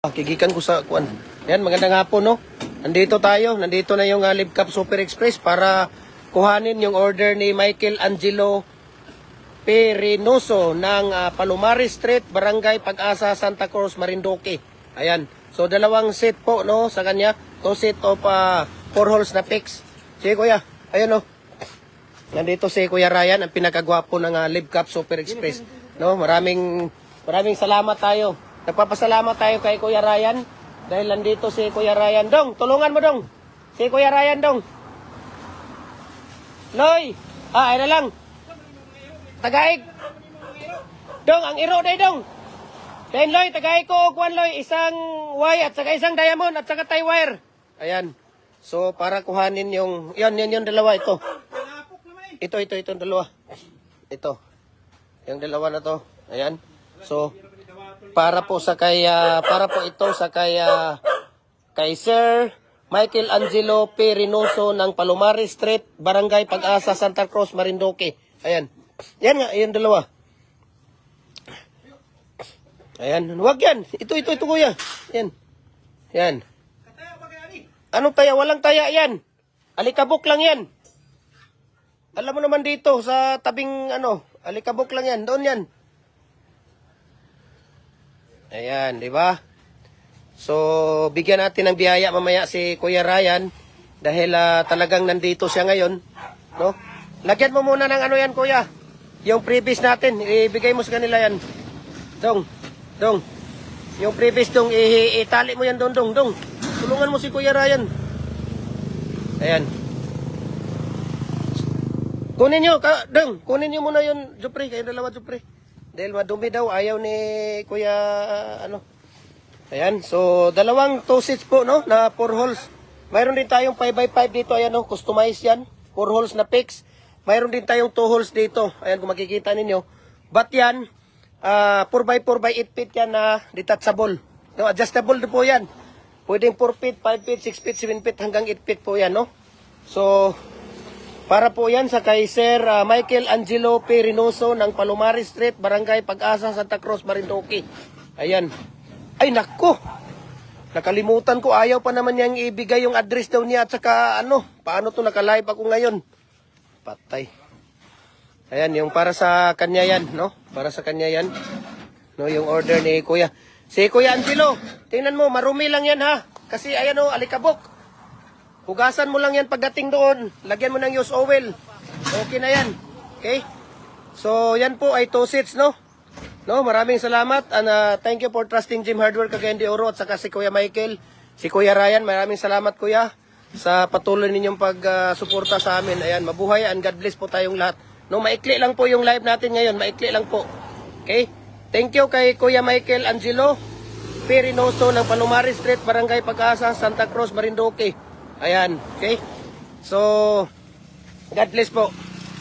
Kigikan ko sa kuan. Yan, magandang hapon, no? Nandito tayo. Nandito na yung Libcap Super Express para kuhanin yung order ni Michael Angelo Perinoso ng Palomares Street, Barangay Pag-asa, Santa Cruz, Marinduque. Ayan. So, dalawang set po, no, sa kanya. 2 set of 4 holes na picks. Sige, kuya. Ayan, no. Nandito si Kuya Ryan, ang pinakagwapo ng Libcap Super Express. No, maraming salamat tayo. Nagpapasalamat tayo kay Kuya Ryan dahil nandito si Kuya Ryan. Dong, tulungan mo dong. Si Kuya Ryan dong. Loy, ayun na lang. Tagaig. Dong, ang iro day dong. Dahil Loy, tagaig ko, kuwan Loy, isang Y at saka isang diamond at saka tie wire. Ayan. So, para kuhanin yung, yan dalawa, ito. Ito, dalawa. Ito. Yung dalawa na to. Ayan. So, para po ito sa kay Sir Michael Angelo Perinoso ng Palomares Street, Barangay Pag-asa, Santa Cruz, Marinduque. Ayan. Yan nga, ayan dalawa. Ayan, wag yan. Ito kuya. Yan. Yan. Anong taya? Walang taya yan. Alikabok lang yan. Alam mo naman dito sa tabing alikabok lang yan. Doon yan. Ayan, di ba? So, bigyan natin ng biyaya mamaya si Kuya Ryan dahil talagang nandito siya ngayon, no? Lagyan mo muna ng yan, Kuya. Yung previous natin, ibigay mo sa kanila yan. Dong. Yung previous dong, itali mo yan dong. Tulungan mo si Kuya Ryan. Ayan. Kunin nyo muna yun, Jupre, kayo dalawa, Jupre. Dahil madumi daw, ayaw ni Kuya, Ayan, so, dalawang 2 sets po, no, na 4 holes. Mayroon din tayong 5x5 dito, ayan, no, customize yan. 4 holes na picks. Mayroon din tayong 2 holes dito. Ayan, kung makikita ninyo. But yan, 4x4 by 8 feet yan na detachable. No, adjustable po yan. Pwedeng 4 feet, 5 feet, 6 feet, 7 feet, hanggang 8 feet po yan, no. So, para po yan sa kay Sir Michael Angelo Perinoso ng Palomares Street, Barangay Pag-asa, Santa Cruz, Marinduque. Ayan. Ay, nako. Nakalimutan ko. Ayaw pa naman niyang ibigay yung address daw niya at saka paano to nakalive ako ngayon. Patay. Ayan, yung para sa kanya yan, no? Para sa kanya yan. No, yung order ni Kuya. Si Kuya Angelo, tingnan mo, marumi lang yan ha. Kasi ayan alikabok. Hugasan mo lang yan pagdating doon. Lagyan mo ng use oil. Okay na yan. Okay? So, yan po ay 2 sets, no? No, maraming salamat. And thank you for trusting Jim Hardware Cagayan de Oro at saka si Kuya Michael, si Kuya Ryan. Maraming salamat, Kuya, sa patuloy ninyong pagsuporta sa amin. Ayan, mabuhay and God bless po tayong lahat. No, maikli lang po yung live natin ngayon. Maikli lang po. Okay? Thank you kay Kuya Michael Angelo Perinoso ng Palomares Street, Barangay Pag-asa, Santa Cruz, Marinduque. Ayan, okay? So, God bless po.